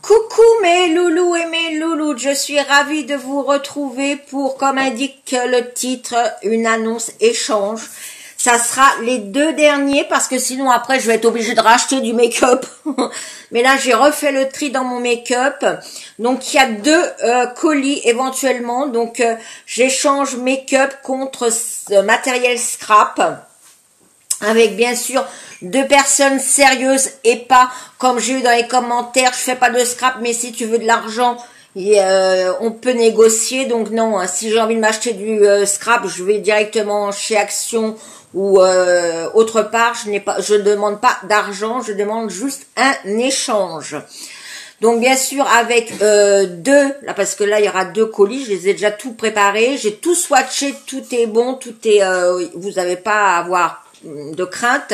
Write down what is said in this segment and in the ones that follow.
Coucou mes loulous et mes louloutes, je suis ravie de vous retrouver pour, comme indique le titre, une annonce échange. Ça sera les 2 derniers parce que sinon après je vais être obligée de racheter du make-up. Mais là j'ai refait le tri dans mon make-up. Donc il y a 2 colis éventuellement. Donc j'échange make-up contre matériel scrap. Avec bien sûr 2 personnes sérieuses et pas comme j'ai eu dans les commentaires, je fais pas de scrap mais si tu veux de l'argent on peut négocier. Donc non, hein, si j'ai envie de m'acheter du scrap, je vais directement chez Action ou autre part. Je demande pas d'argent, je demande juste un échange. Donc bien sûr avec 2, là parce que là il y aura 2 colis, je les ai déjà tout préparés, j'ai tout swatché, tout est bon, tout est, vous n'avez pas à avoir de crainte.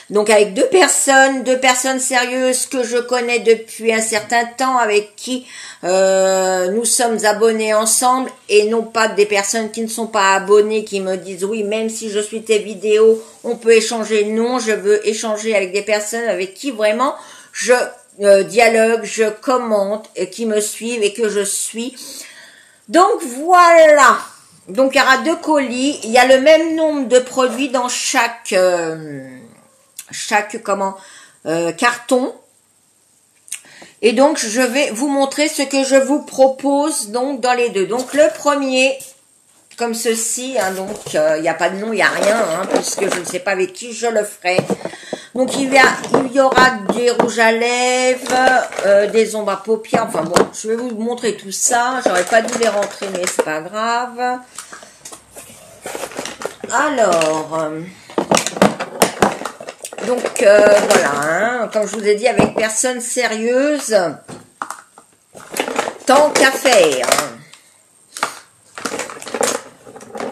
Donc avec 2 personnes sérieuses que je connais depuis un certain temps, avec qui nous sommes abonnés ensemble, et non pas des personnes qui ne sont pas abonnées, qui me disent oui, même si je suis tes vidéos, on peut échanger. Non, je veux échanger avec des personnes avec qui vraiment je dialogue, je commente, et qui me suivent et que je suis. Donc voilà. Donc il y aura 2 colis, il y a le même nombre de produits dans chaque carton. Et donc je vais vous montrer ce que je vous propose donc dans les 2. Donc le premier, comme ceci, hein, donc il n'y a pas de nom, il n'y a rien, hein, puisque je ne sais pas avec qui je le ferai. Donc il y aura des rouges à lèvres, des ombres à paupières, enfin bon, je vais vous montrer tout ça. J'aurais pas dû les rentrer, mais c'est pas grave. Alors, donc voilà, hein, comme je vous ai dit, avec personne sérieuse, tant qu'à faire.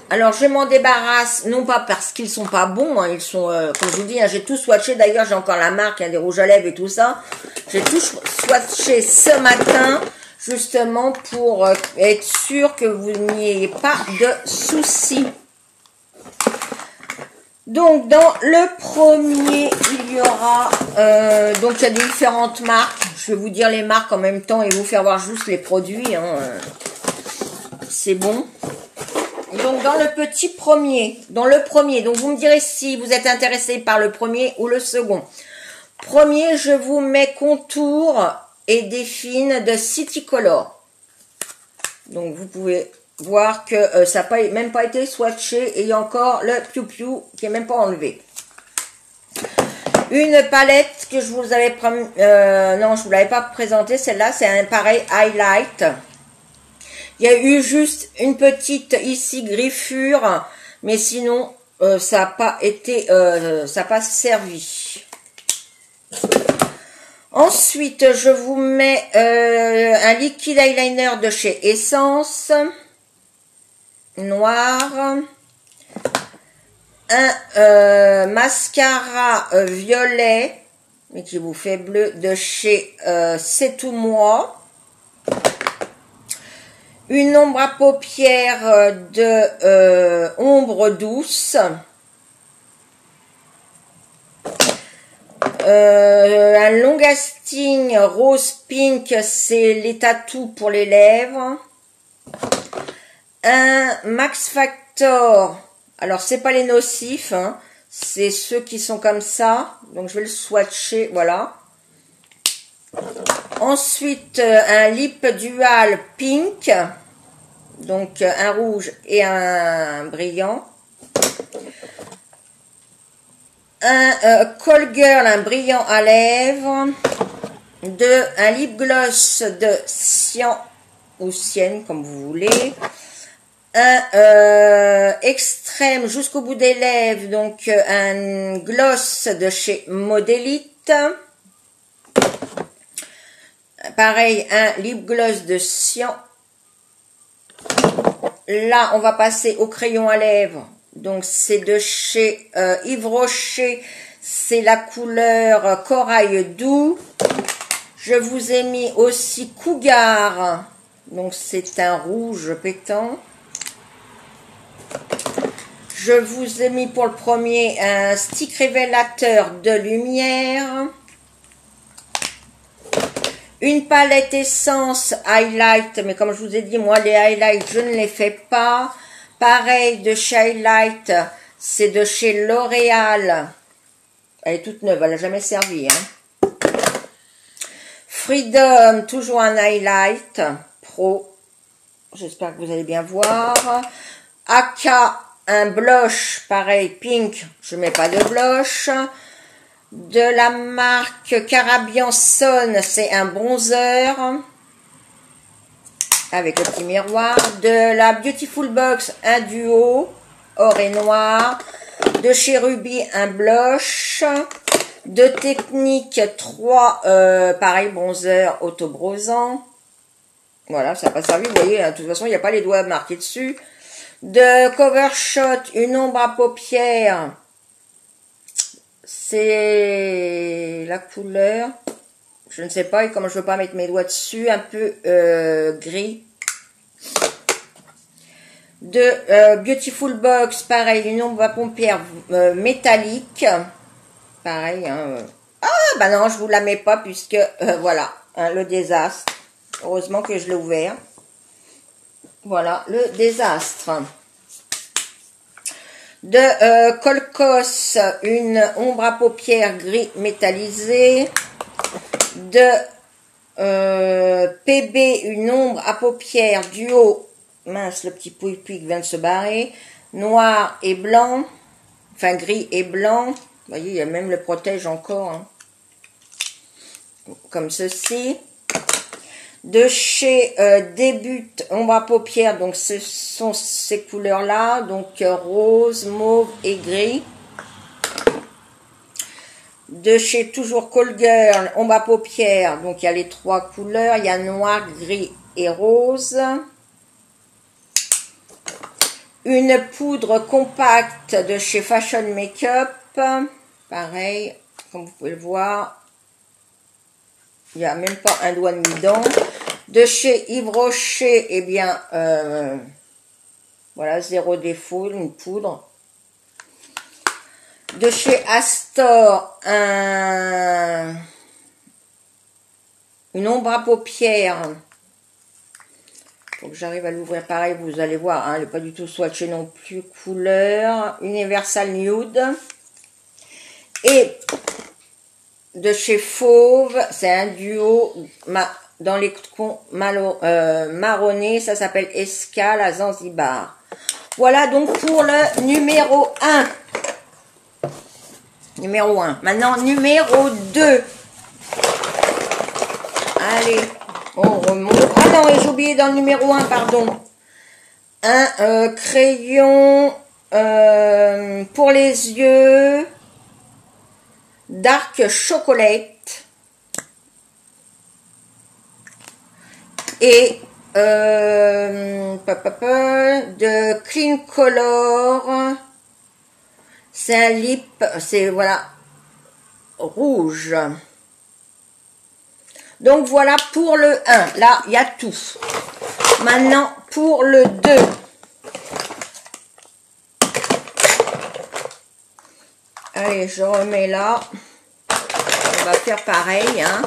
Alors je m'en débarrasse, non pas parce qu'ils sont pas bons, hein, ils sont, comme je vous dis, hein, j'ai tout swatché, d'ailleurs j'ai encore la marque, hein, des rouges à lèvres et tout ça. J'ai tout swatché ce matin, justement pour être sûr que vous n'ayez pas de soucis. Donc dans le premier, il y aura, donc il y a différentes marques, je vais vous dire les marques en même temps et vous faire voir juste les produits, hein, c'est bon. Donc dans le premier, donc vous me direz si vous êtes intéressé par le premier ou le second. Premier, je vous mets contour et défine de City Color. Donc vous pouvez voir que ça n'a même pas été swatché et il y a encore le Piu Piu qui n'est même pas enlevé. Une palette que je vous avais non, je vous l'avais pas présentée, celle-là c'est un pareil highlight. Il y a eu juste une petite ici griffure, mais sinon ça n'a pas été, ça n'a pas servi. Ensuite, je vous mets un liquide eyeliner de chez Essence, noir, un mascara violet, mais qui vous fait bleu, de chez C'est tout moi. Une ombre à paupières de ombre douce. Un long lasting rose pink, c'est les tatous pour les lèvres. Un Max Factor, alors c'est pas les nocifs, hein, c'est ceux qui sont comme ça. Donc je vais le swatcher, voilà. Ensuite, un lip dual pink, donc un rouge et un brillant. Un Call Girl, un brillant à lèvres. Un lip gloss de Cyan ou Sienne, comme vous voulez. Un extrême jusqu'au bout des lèvres, donc un gloss de chez Modélite. Pareil, un lip gloss de Cyan. Là, on va passer au crayon à lèvres. Donc, c'est de chez Yves Rocher. C'est la couleur corail doux. Je vous ai mis aussi Cougar. Donc, c'est un rouge pétant. Je vous ai mis pour le premier un stick révélateur de lumière. Une palette essence highlight, mais comme je vous ai dit, moi les highlights, je ne les fais pas. Pareil, de chez Highlight, c'est de chez L'Oréal. Elle est toute neuve, elle n'a jamais servi. Hein. Freedom, toujours un highlight pro. J'espère que vous allez bien voir. Aka, un blush, pareil, pink, je mets pas de blush. De la marque Caribbean Sun, c'est un bronzer. Avec le petit miroir. De la Beautiful Box, un duo, or et noir. De chez Ruby, un blush. De Technique, 3, pareil, bronzer auto-brosant. Voilà, ça n'a pas servi, vous voyez, hein, de toute façon, il n'y a pas les doigts marqués dessus. De Cover Shot, une ombre à paupières. C'est la couleur, je ne sais pas, et comme je ne veux pas mettre mes doigts dessus, un peu gris. De Beautiful Box, pareil, une ombre à paupières métallique. Pareil, hein. Ah, bah non, je vous la mets pas, puisque, voilà, hein, le désastre. Heureusement que je l'ai ouvert. Voilà, le désastre. De Colcos, une ombre à paupières gris métallisé. De PB, une ombre à paupières duo. Mince, le petit pouille qui vient de se barrer. Noir et blanc. Enfin, gris et blanc. Vous voyez, il y a même le protège encore. Hein. Comme ceci. De chez Début, ombre à paupières, donc ce sont ces couleurs-là, donc rose, mauve et gris. De chez toujours Call Girl, ombre à paupières, donc il y a les 3 couleurs, il y a noir, gris et rose. Une poudre compacte de chez Fashion Makeup, pareil, comme vous pouvez le voir. Il n'y a même pas un doigt de mis dedans. De chez Yves Rocher, eh bien, voilà, 0 défaut, une poudre. De chez Astor, une ombre à paupières. Faut que j'arrive à l'ouvrir pareil, vous allez voir, hein, elle n'est pas du tout swatchée non plus. Couleur, Universal Nude. Et de chez Fauve, c'est un duo dans les tons marronnés, ça s'appelle Escale à Zanzibar. Voilà donc pour le numéro 1. Numéro 1. Maintenant, numéro 2. Allez, on remonte. Ah non, j'ai oublié dans le numéro 1, pardon. Un crayon pour les yeux. Dark Chocolate. Et de Clean Color. C'est un lip, c'est voilà, rouge. Donc voilà pour le 1. Là, il y a tout. Maintenant, pour le 2. Allez, je remets là. On va faire pareil, hein.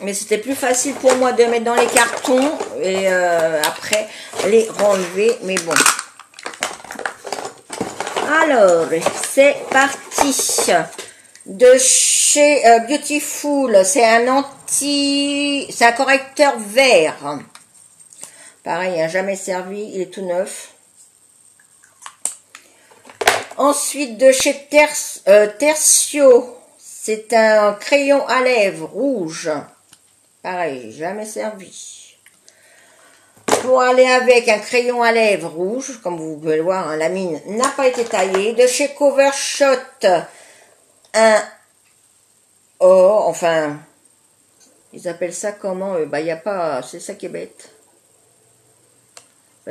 Mais c'était plus facile pour moi de mettre dans les cartons et après les renlever. Mais bon. Alors, c'est parti. De chez Beautiful, c'est un c'est un correcteur vert. Pareil, hein, jamais servi, il est tout neuf. Ensuite, de chez Tertio, c'est un crayon à lèvres rouge. Pareil, jamais servi. Pour aller avec un crayon à lèvres rouge, comme vous pouvez le voir, hein, la mine n'a pas été taillée. De chez Cover Shot, un or, enfin, ils appellent ça comment? Bah, il n'y a pas, c'est ça qui est bête.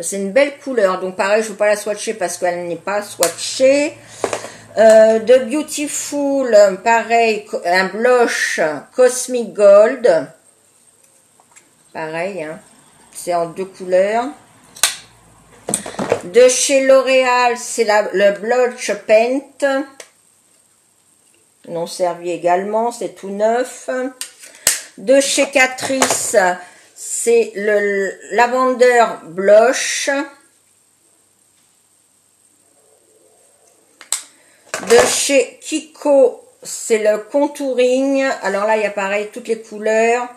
C'est une belle couleur, donc pareil, je ne veux pas la swatcher parce qu'elle n'est pas swatchée. De Beautiful, pareil, un blush Cosmic Gold. Pareil, hein. c'est en 2 couleurs. De chez L'Oréal, c'est le Blush Paint. Non servi également, c'est tout neuf. De chez Catrice, c'est le Lavender Blush. De chez Kiko, c'est le Contouring. Alors là, il y a pareil, toutes les couleurs.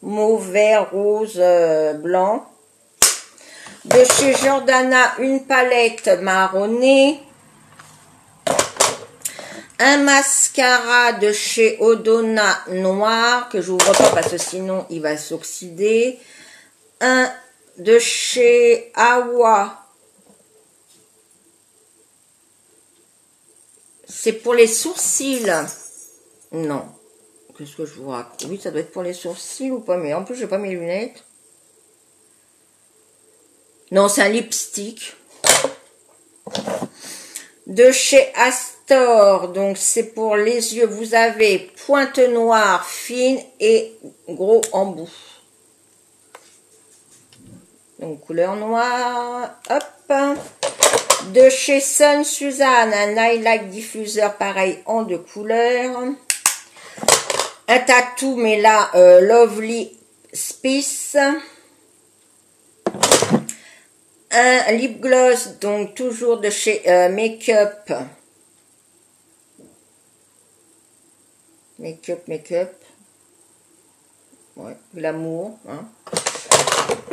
Mauve, vert, rose, blanc. De chez Jordana, une palette marronnée. Un mascara de chez Odona noir, que je n'ouvre pas parce que sinon il va s'oxyder. Un de chez Awa. C'est pour les sourcils. Non. Qu'est-ce que je vous raconte? Oui, ça doit être pour les sourcils ou pas, mais en plus, j'ai pas mes lunettes. Non, c'est un lipstick. De chez Astor, donc c'est pour les yeux. Vous avez pointe noire fine et gros embout. Donc couleur noire, hop. De chez Sun Suzanne, un highlight diffuseur pareil en 2 couleurs. Un tatou, mais là, Lovely Spice. Un lip gloss, donc toujours de chez Make-up. Make-up. Ouais, l'amour. Hein.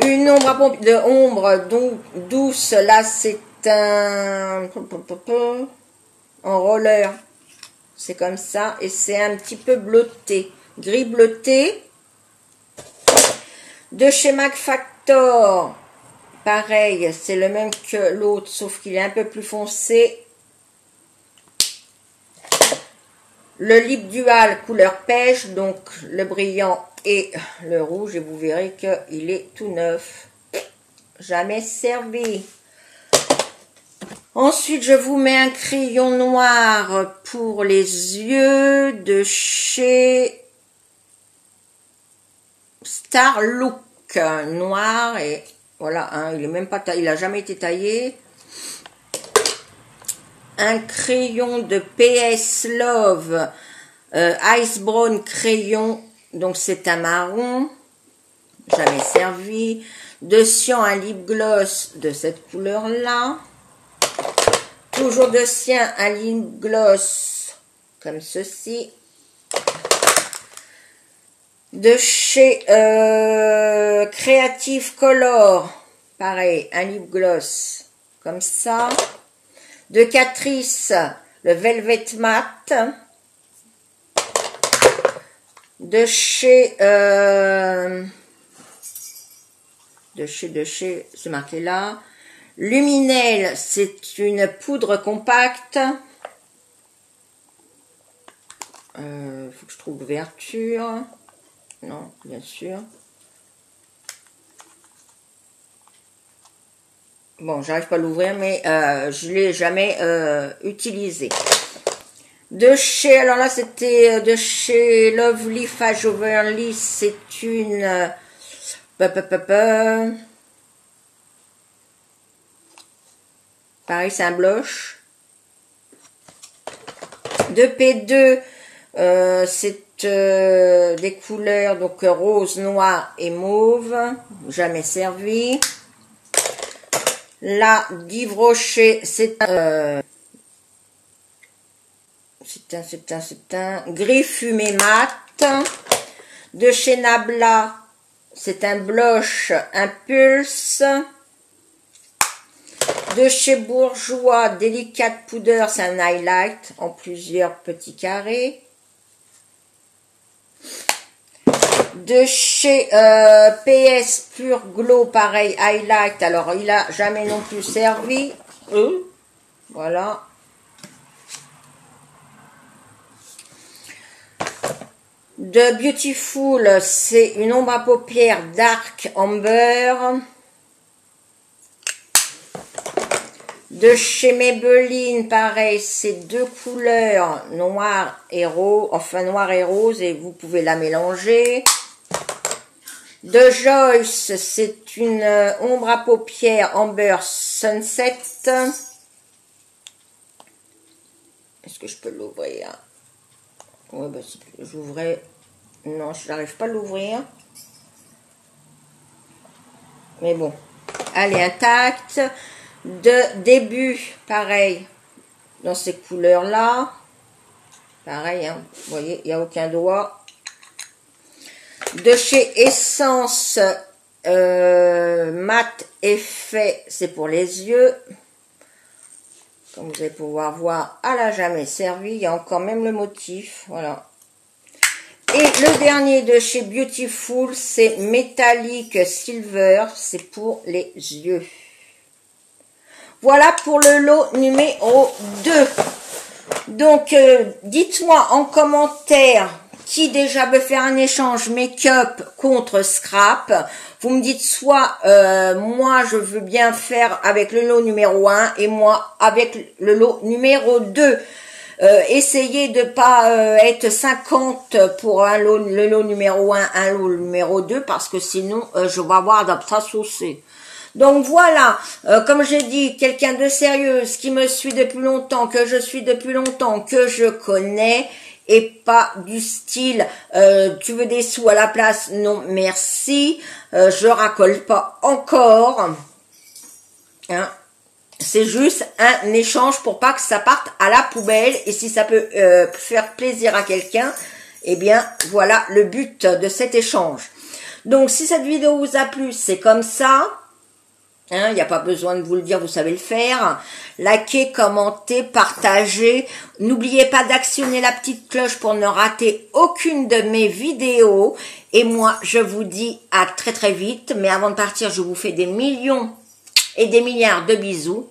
Une ombre à pompe de ombre donc douce. Là, c'est un en roller. C'est comme ça. Et c'est un petit peu bleuté. Gris bleuté. De chez Mac Factor. Pareil, c'est le même que l'autre, sauf qu'il est un peu plus foncé. Le lip dual couleur pêche, donc le brillant et le rouge. Et vous verrez qu'il est tout neuf. Jamais servi. Ensuite, je vous mets un crayon noir pour les yeux de chez Star Look. Noir et... Voilà, hein, il est même pas taillé, il a jamais été taillé. Un crayon de PS Love, Ice Brown crayon, donc c'est un marron, jamais servi. De Cyan, un lip gloss de cette couleur-là. Toujours de Cyan, un lip gloss comme ceci. De chez Creative Color, pareil, un lip gloss comme ça. De Catrice, le Velvet Matte. De chez c'est marqué là. Luminel, c'est une poudre compacte. Faut que je trouve l'ouverture. Non, bien sûr. Bon, j'arrive pas à l'ouvrir, mais je l'ai jamais utilisé. De chez, alors là, c'était de chez Lovely Fage Overly. C'est une... pareil, c'est un blush. De P2, c'est des couleurs donc rose, noir et mauve, jamais servi. Là, d'Yves Rocher, c'est un gris fumé mat. De chez Nabla, c'est un blush Impulse. De chez Bourjois, Delicate Powder, c'est un highlight en plusieurs petits carrés. De chez PS Pure Glow, pareil, highlight. Alors, il a jamais non plus servi. Voilà. De Beautiful, c'est une ombre à paupières Dark Amber. De chez Maybelline, pareil, c'est 2 couleurs, noir et rose, enfin noir et rose, et vous pouvez la mélanger. De Joyce, c'est une ombre à paupières Amber Sunset. Est-ce que je peux l'ouvrir? Oui, bah, j'ouvrais. Non, je n'arrive pas à l'ouvrir. Mais bon, elle est intacte. De début, pareil, dans ces couleurs-là. Pareil, hein, vous voyez, il n'y a aucun doigt. De chez Essence, Mat Effet, c'est pour les yeux. Comme vous allez pouvoir voir, elle n'a jamais servi. Il y a encore même le motif. Voilà. Et le dernier de chez Beautiful, c'est Metallic Silver. C'est pour les yeux. Voilà pour le lot numéro 2. Donc, dites-moi en commentaire qui déjà veut faire un échange make-up contre scrap. Vous me dites soit moi je veux bien faire avec le lot numéro 1 et moi avec le lot numéro 2. Essayez de pas être 50 pour le lot numéro 1, un lot numéro 2 parce que sinon je vais avoir ça saucé. Donc voilà, comme j'ai dit, quelqu'un de sérieuse qui me suit depuis longtemps, que je suis depuis longtemps, que je connais, et pas du style tu veux des sous à la place, non merci, je racole pas encore, hein. C'est juste un échange pour pas que ça parte à la poubelle, et si ça peut faire plaisir à quelqu'un, eh bien voilà le but de cet échange. Donc si cette vidéo vous a plu, c'est comme ça. Il n'y a pas besoin de vous le dire, vous savez le faire. Likez, commentez, partagez. N'oubliez pas d'actionner la petite cloche pour ne rater aucune de mes vidéos. Et moi, je vous dis à très très vite. Mais avant de partir, je vous fais des millions et des milliards de bisous.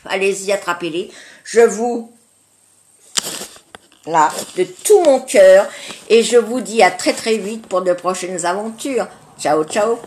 Allez-y, attrapez-les. Je vous... là, de tout mon cœur. Et je vous dis à très très vite pour de prochaines aventures. Ciao, ciao.